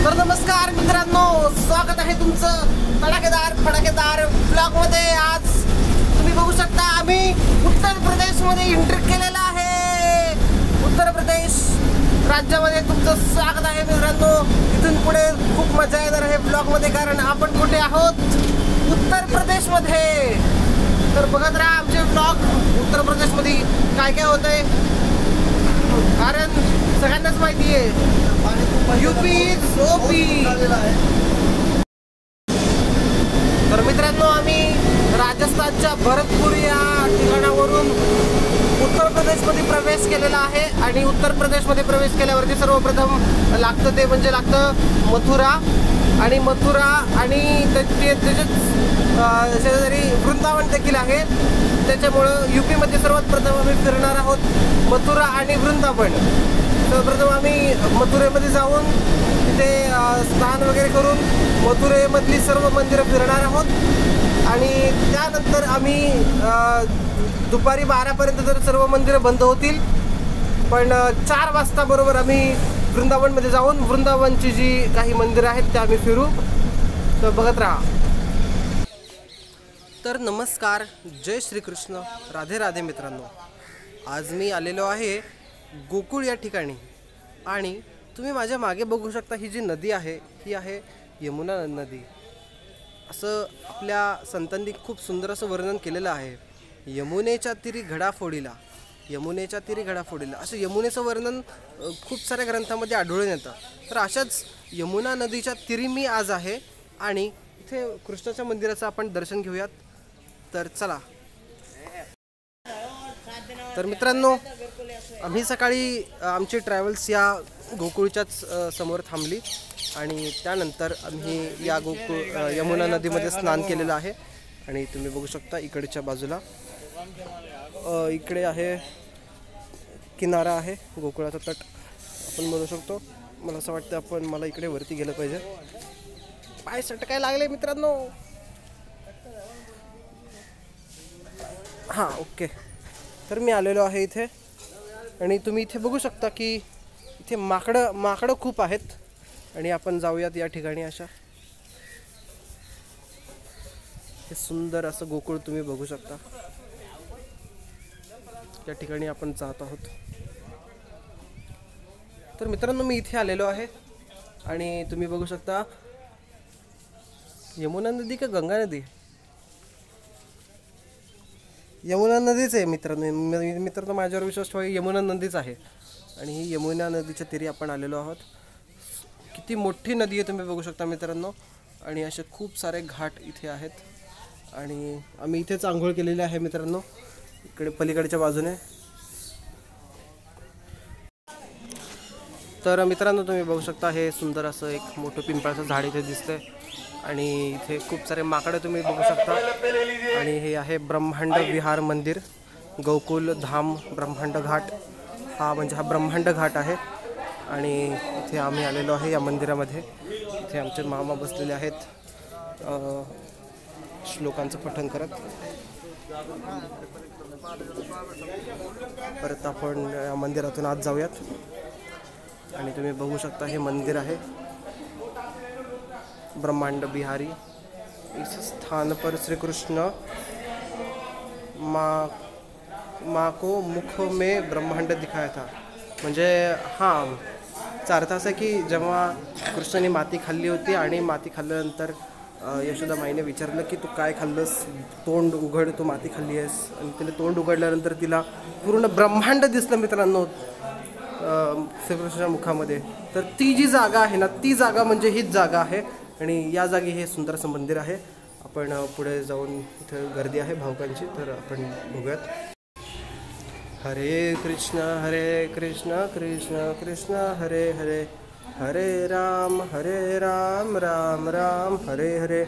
तर नमस्कार मित्रांनो, स्वागत आहे तुमचं तडाखेदार फडाकेदार ब्लॉग मध्ये। आज तुम्ही बघू शकता आम्ही उत्तर प्रदेश मध्ये एंट्री केलेला आहे। उत्तर प्रदेश राज्यामध्ये तुमचं स्वागत आहे मित्रांनो। इथून पुढे खूप मजा येणार आहे ब्लॉग मध्ये, कारण आपण कुठे आहोत? उत्तर प्रदेश मध्ये। तर बघत राहा आमचे ब्लॉग। उत्तर प्रदेश मध्ये काय काय होतंय, कारण सगळ्यांनाच माहिती आहे यूपी इज ओपी। तर मित्रांनो, आम्ही राजस्थानच्या भरतपूर या ठिकाणावरून उत्तर प्रदेशमध्ये प्रवेश केलेला आहे। आणि उत्तर प्रदेशमध्ये प्रवेश केल्यावरती सर्वप्रथम लागतं ते म्हणजे लागतं मथुरा। आणि मथुरा आणि त्याच्याच शेजारी वृंदावन देखील आहे। त्याच्यामुळं यूपीमध्ये सर्वात प्रथम आम्ही फिरणार आहोत मथुरा आणि वृंदावन। सर्वप्रथम आम्ही मथुरेमध्ये जाऊन तिथे स्नान वगैरे करून मथुरेमधली सर्व मंदिरं फिरणार आहोत। आणि त्यानंतर आम्ही दुपारी 12पर्यंत तर सर्व मंदिरं बंद होतील, पण 4 वाजता बरोबर आम्ही वृंदावनमध्ये जाऊन वृंदावनची जी काही मंदिरं आहेत त्या आम्ही फिरू। तर बघत राहा। तर नमस्कार, जय श्रीकृष्ण, राधे राधे मित्रांनो। आज मी आलेलो आहे गोकुळ या ठिकाणी। आणि तुम्ही माझ्या मागे बघू शकता, ही जी नदी आहे ही आहे यमुना नदी। असं आपल्या संतांनी खूप सुंदर असं वर्णन केलेलं आहे, यमुनेच्या तीरी घडा फोडीला, यमुनेच्या तीरी घडा फोडीला। असं यमुनेचं वर्णन खूप साऱ्या ग्रंथामध्ये आढळून येतं। तर अशाच यमुना नदीच्या तीरी मी आज आहे आणि इथे कृष्णाच्या मंदिराचं आपण दर्शन घेऊयात। तर चला। तर मित्रांनो, आम्ही सकाळी आमची ट्रॅव्हल्स या गोकुळच्याच समोर थांबली आणि त्यानंतर आम्ही या यमुना नदीमध्ये स्नान केलेलं आहे। आणि तुम्ही बघू शकता इकडच्या बाजूला इकडे आहे किनारा आहे, गोकुळाचा तट आपण म्हणू शकतो। मला असं वाटतं मला इकडे वरती गेलं पाहिजे, पाय सटकाय लागले मित्रांनो। हां, ओके। तर मी आलेलो आहे इथे आणि तुम्ही इथे बघू शकता की इथे माकडं खूप आहेत। आणि आपण जाऊयात या ठिकाणी। अशा हे सुंदर असं गोकुळ तुम्ही बघू शकता, या ठिकाणी आपण जात आहोत। तर मित्रांनो, मी इथे आलेलो आहे आणि तुम्ही बघू शकता यमुना नदी का गंगा नदी? यमुना नदीच आहे मित्रांनो, माझ्यावर विश्वास ठेवा, यमुना नदीच आहे। आणि ही यमुना नदीच्या तीरी आपण आलेलो आहोत। किती मोठी नदी आहे तुम्ही बघू शकता मित्रांनो। आणि असे खूप सारे घाट इथे आहेत आणि आम्ही इथेच आंघोळ केलेली आहे मित्रांनो, इकडे पलीकडच्या बाजूने। तर मित्रांनो, तुम्ही बघू शकता हे सुंदर असं एक मोठं पिंपळाचं झाड इथे दिसतंय आणि इथे खूप सारे माकडं तुम्ही बघू शकता। आणि हे आहे ब्रह्मांड विहार मंदिर, गोकुल धाम ब्रह्मांड घाट। हा ब्रह्मांड घाट आहे। आणि इथे आम्ही आलेलो आहे या मंदिरामध्ये। इथे आमचे मामा बसलेले आहेत श्लोकांचं पठण करत। परत आपण या मंदिरातून आत जाऊयात। आणि तुम्ही बघू शकता हे मंदिर आहे ब्रह्मांड बिहारी। इस स्थान पर श्री कृष्ण माँ को मुख में ब्रह्मांड दिखाया था। म्हणजे हां, याचा अर्थ असा की जेव्हा कृष्णाने माती खाल्ली होती आणि माती खाल्ल्यानंतर यशोदा माईने विचारलं की तू काय खाल्लंस, तोंड उघड, तू माती खाल्ली आहेस। आणि तिला तोंड उघडल्यानंतर तिला पूर्ण ब्रह्मांड दिसलं मित्रांनो श्रीकृष्णाच्या मुखामध्ये। तर ती जी जागा आहे ना, ती जागा म्हणजे हीच जागा आहे। आणि या जागी हे सुंदर असं मंदिर आहे। आपण पुढे जाऊन इथं गर्दी आहे भावकांची, तर आपण बघूयात। हरे कृष्ण कृष्ण कृष्ण हरे हरे, हरे राम राम राम हरे हरे,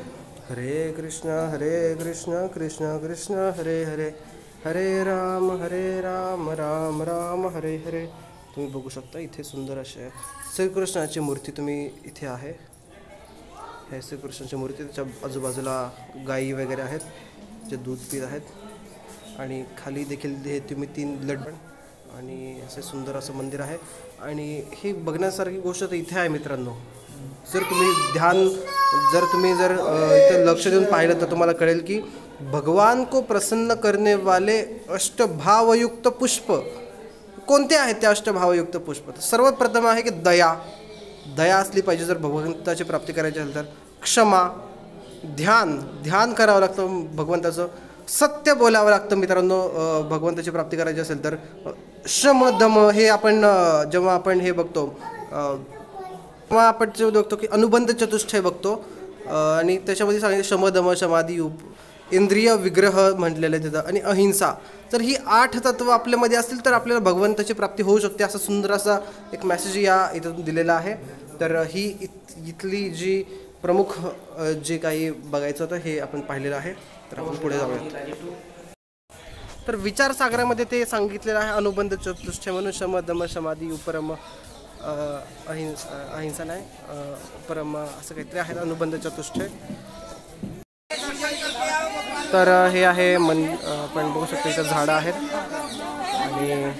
हरे कृष्ण कृष्ण कृष्ण हरे हरे, हरे राम राम राम हरे हरे। तुम्ही बघू शकता इथे सुंदर असे श्रीकृष्णाची मूर्ती तुम्ही इथे आहे। हे श्रीकृष्णाची मूर्ती, त्याच्या आजूबाजूला गायी वगैरे आहेत जे दूध पीत आहेत। आणि खाली देखील हे तुम्ही 3 लड्डू आणि असे सुंदर असं मंदिर आहे। आणि ही बघण्यासारखी गोष्ट तर इथे आहे मित्रांनो, जर तुम्ही इथं लक्ष देऊन पाहिलं तर तुम्हाला कळेल की भगवान को प्रसन्न करने वाले अष्टभावयुक्त पुष्प कोणते आहेत. ते अष्टभावयुक्त पुष्प सर्वात प्रथम आहे की दया असली पाहिजे जर भगवंताची प्राप्ती करायची असेल तर. क्षमा, ध्यान करावं लागतं भगवंताचं. सत्य बोलावं लागतं मित्रांनो भगवंताची प्राप्ती करायची असेल तर. शम दम हे आपण जेव्हा आपण हे बघतो तेव्हा आपण जे बघतो की अनुबंध चतुष्टय बघतो आणि त्याच्यामध्ये सांगितलं शमदम समाधी इंद्रिय विग्रह म्हटलेलं आहे तिथं आणि अहिंसा. तर ही 8 तत्व आपल्यामध्ये असतील तर आपल्याला भगवंताची प्राप्ती होऊ शकते. असा सुंदर असा एक मेसेज या इथं दिलेला आहे. तर ही इथली जी प्रमुख जे काही बघायचं होतं हे आपण पाहिलेलं आहे. तर आपण पुढे जाऊयात. तर विचारसागरामध्ये ते सांगितलेलं आहे अनुबंध चतुष्टय म्हणून शम दम समाधी उपरम अहिंसा नाही उपरम असं काहीतरी आहे अनुबंध चतुष्टय. तर हे आहे आपण बघू शकतो इथं झाडं आहेत आणि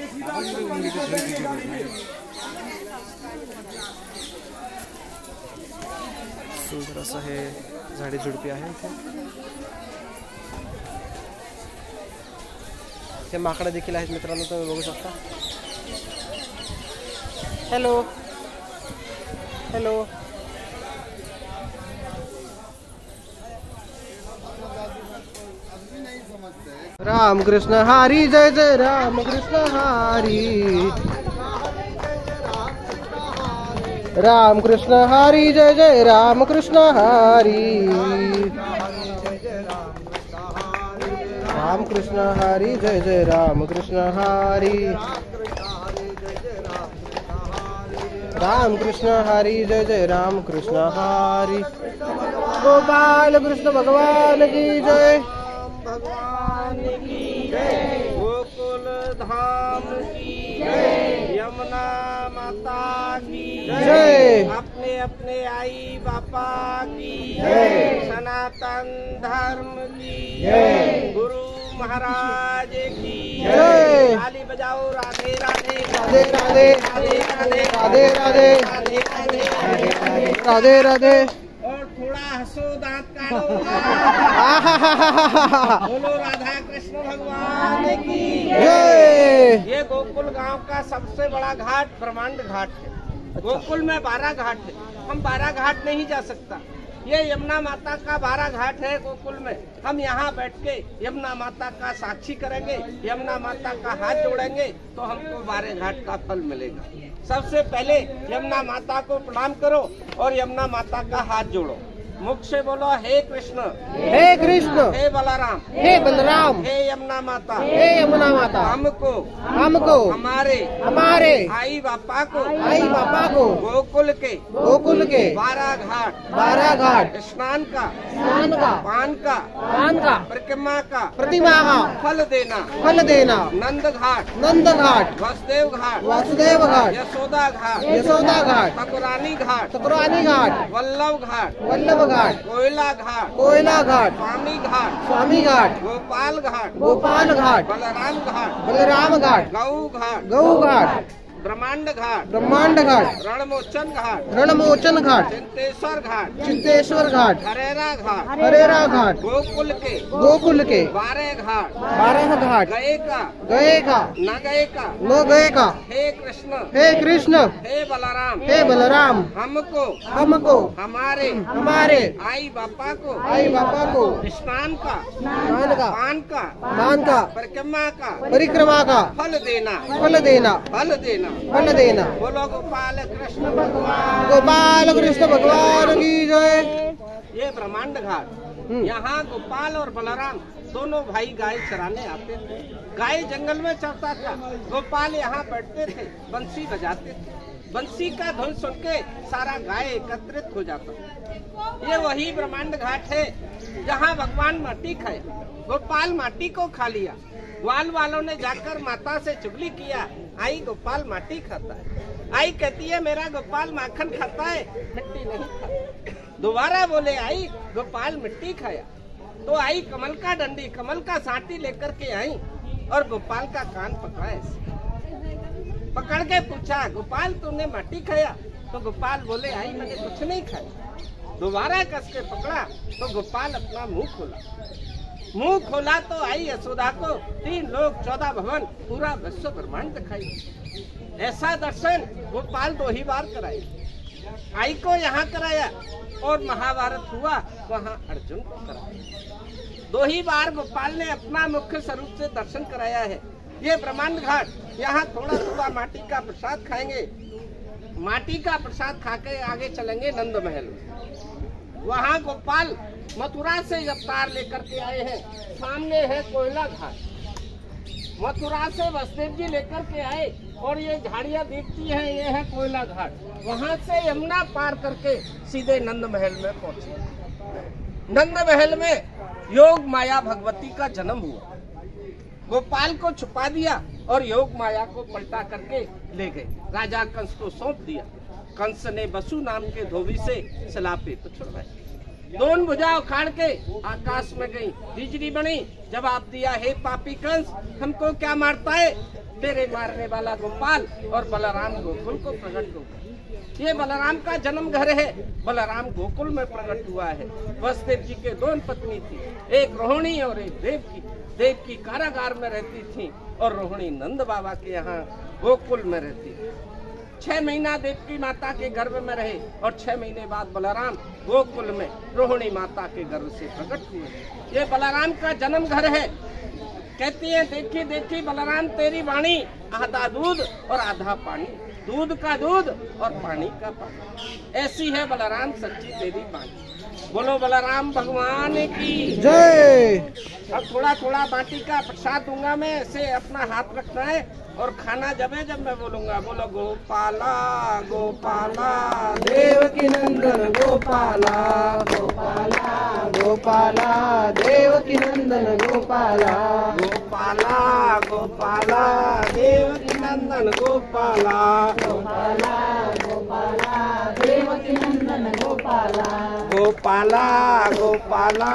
सुंदर असं हे झाडे झुडपी आहे. हे माकडं देखील आहेत मित्रांनो तुम्ही बघू शकता. हॅलो राम कृष्ण हरी जय जय राम कृष्ण हरी. राम कृष्ण हरी जय जय राम कृष्ण हरी. राम कृष्ण हरी जय जय राम कृष्ण हरी. राम कृष्ण हरी जय जय राम कृष्ण हरी. गोपाल कृष्ण भगवान की जय. भगवान की जय. गोकुल धाम की जय. यमुना माता की जय. अपने अपने आई बापा की जय. सनातन धर्म की जय. गुरु महाराज की जय. ताली बजाओ. राधे राधे राधे राधे राधे राधे राधे राधे राधे राधे. और थोड़ा हंसो दांत काढ़ो. बोलो राधा कृष्ण भगवान की जय. ये गोकुल गांव का सबसे बड़ा घाट ब्रह्मांड घाट है. गोकुल में 12 घाट है. हम 12 घाट नहीं जा सकता. ये यमुना माता का 12 घाट है गोकुल में. हम यहाँ बैठ के यमुना माता का साक्षी करेंगे, यमुना माता का हाथ जोड़ेंगे तो हमको 12 घाट का फल मिलेगा. सबसे पहले यमुना माता को प्रणाम करो और यमुना माता का हाथ जोड़ो. मुख से बोलो हे कृष्ण हे कृष्ण हे बलराम हे यमुना माता हे यमुना माता. हमको हमारे आई बापा को गोकुल के 12 घाट स्नान का पान का प्रतिमा का फल देना. नंद घाट वासुदेव घाट यशोदा घाट ठाकुरानी घाट वल्लभ घाट कोयला घाट स्वामी घाट गोपाल घाट बलराम घाट गौ घाट ब्रह्मांड घाट रणमोचन घाट चिंतेश्वर घाट हरेरा घाट गोकुल के 12 घाट गए का न गए का. हे कृष्ण हे बलराम हमको हमारे आई बापा को स्नान का पान का परिक्रमा का फल देना. बोलो गोपाल कृष्ण भगवान की जय. ये ब्रह्मांड घाट. यहाँ गोपाल और बलराम दोनों भाई गाय चराने आते थे. गाय जंगल में चरता था. गोपाल यहाँ बैठते थे, बंसी बजाते थे. बंसी का धुन सुन के सारा गाय एकत्रित हो जाता. ये वही ब्रह्मांड घाट है जहाँ भगवान माटी खाए. गोपाल माटी को खा लिया. ग्वाल वालों ने जाकर माता से चुगली किया. आई गोपाल माटी खाता है. आई कहती है मेरा गोपाल माखन खाता है, मिट्टी नहीं खाता. दोबारा बोले आई गोपाल मिट्टी खाया. तो आई कमल का डंडी कमल का सांटी लेकर के आई और गोपाल का कान पकड़ा. पकड़ के पूछा गोपाल तूने माटी खाया. तो गोपाल बोले आई मैंने कुछ नहीं खाया। दोबारा कस के पकड़ा तो गोपाल अपना मुंह खोला तो आई यशोदा को 3 लोक 14 भवन पूरा विश्व ब्रह्मांड दिखाई। ऐसा दर्शन गोपाल 2 ही बार कराए। आई को यहाँ कराया और महाभारत हुआ वहाँ अर्जुन को कराया। 2 ही बार गोपाल ने अपना मुख्य स्वरूप से दर्शन कराया है। ये ब्रह्मांड घाट, यहाँ थोड़ा माटी का प्रसाद खाएंगे। माटी का प्रसाद खाके आगे चलेंगे नंद महल। वहाँ गोपाल मथुरा से अवतार लेकर के आए हैं। सामने है कोयला घाट। मथुरा से वसुदेव जी लेकर के आए और ये झाड़ियाँ दिखती हैं, ये है कोयला घाट। वहाँ से यमुना पार करके सीधे नंद महल में पहुँचे। नंद महल में योग माया भगवती का जन्म हुआ। गोपाल को छुपा दिया और योग माया को पलटा करके ले गए। राजा कंस को सौंप दिया। कंस ने वसु नाम के धोबी से सलापे तो छुड़वाए। 2 भुजा उखाड़ के आकाश में गई, बिजली बनी। जवाब दिया, हे पापी कंस, हमको क्या मारता है? तेरे मारने वाला गोपाल और बलराम गोकुल को प्रकट होगा। ये बलराम का जन्म घर है। बलराम गोकुल में प्रकट हुआ है। वसुदेव जी के 2 पत्नी थी, एक रोहिणी और एक देवकी। देवकी कारागार में रहती थी और रोहिणी नंद बाबा के यहाँ गोकुल में रहती थी। 6 महीना देवकी माता के गर्भ में रहे और 6 महीने बाद बलराम गोकुल में रोहिणी माता के गर्भ से प्रकट हुए। ये बलराम का जन्म घर है। कहती है, देखी देखी बलराम तेरी वाणी, आधा दूध और आधा पानी, दूध का दूध और पानी का पानी। ऐसी है बलराम सच्ची तेरी वाणी। बोलो बलराम भगवान की जय। अब थोड़ा बाटी का प्रसाद दूंगा मैं, ऐसे अपना हाथ रखना है और खाना जब मैं बोलूंगा। बोलो गोपाला गोपाला देवकी नंदन गोपाला, गोपाला गोपाला देवकी नंदन गोपाला, गोपाला गोपाला देवकी नंदन गोपाला, गोपाला गोपाला देवकी नंदन गोपाला, गोपाला गोपाला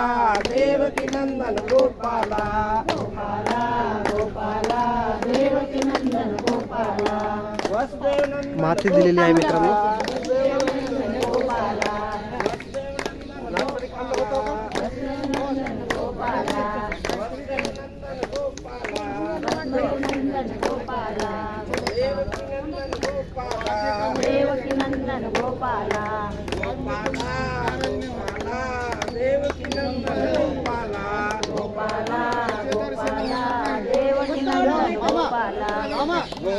देवकी नंदन गोपाला, गोपाला गोपाला देवकी नंदन गोपाला। माती दिलेली आहे मित्रांनो। देवकी नंदन गोपाला, गोपाला गोपाला देवकी नंदन गोपाला, गोपाला गोपाला देवकी नंदन गोपाला,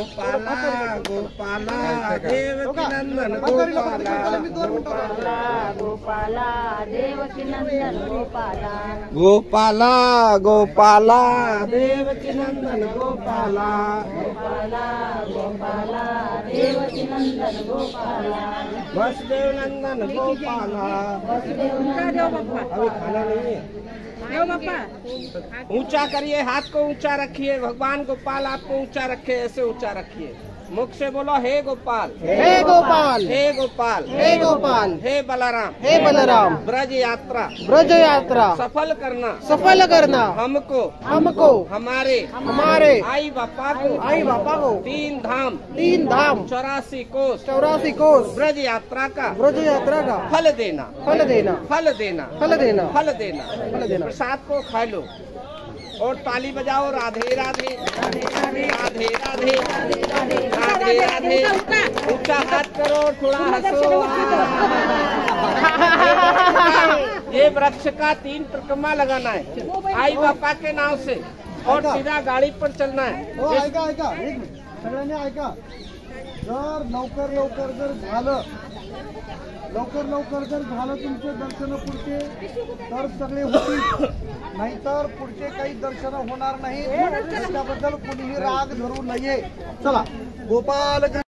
गोपाला गोपाला देवकी नंदन गोपाला, गोपाला गोपाला देवकी नंदन गोपाला, गोपाला गोपाला देवकी नंदन गोपाला, गोपाला गोपाला देवकी नंदन गोपाला, वसुदेव नंदन गोपाला। अभी खाना नहीं है। ऊंचा करिए, हाथ को ऊंचा रखिए। भगवान गोपाल आपको ऊंचा रखे, ऐसे ऊंचा रखिए। मुख से बोलो, हे गोपाल, हे गोपाल, हे गोपाल, हे गोपाल, हे बलराम, हे बलराम, ब्रज यात्रा सफल करना हमको हमारे आई बापा को 3 धाम 84 कोस ब्रज यात्रा का फल देना। प्रसाद को खा लो और ताली बजाओ। राधे राधे राधे राधे राधे राधे। ऊंचा हाथ करो, थोड़ा हंसो। ये वृक्ष का 3 परिक्रमा लगाना है आई बापा के नाव से और सीधा गाड़ी पर चलना है। ऐका एक मिनिट, सगळ्यांनी ऐका। जर लवकर जर झालं तुमचे दर्शन पुढचे तर सगळे होतील, नाहीतर पुढचे काही दर्शन होणार नाही। त्याबद्दल कोणीही राग धरू नये। चला गोपाल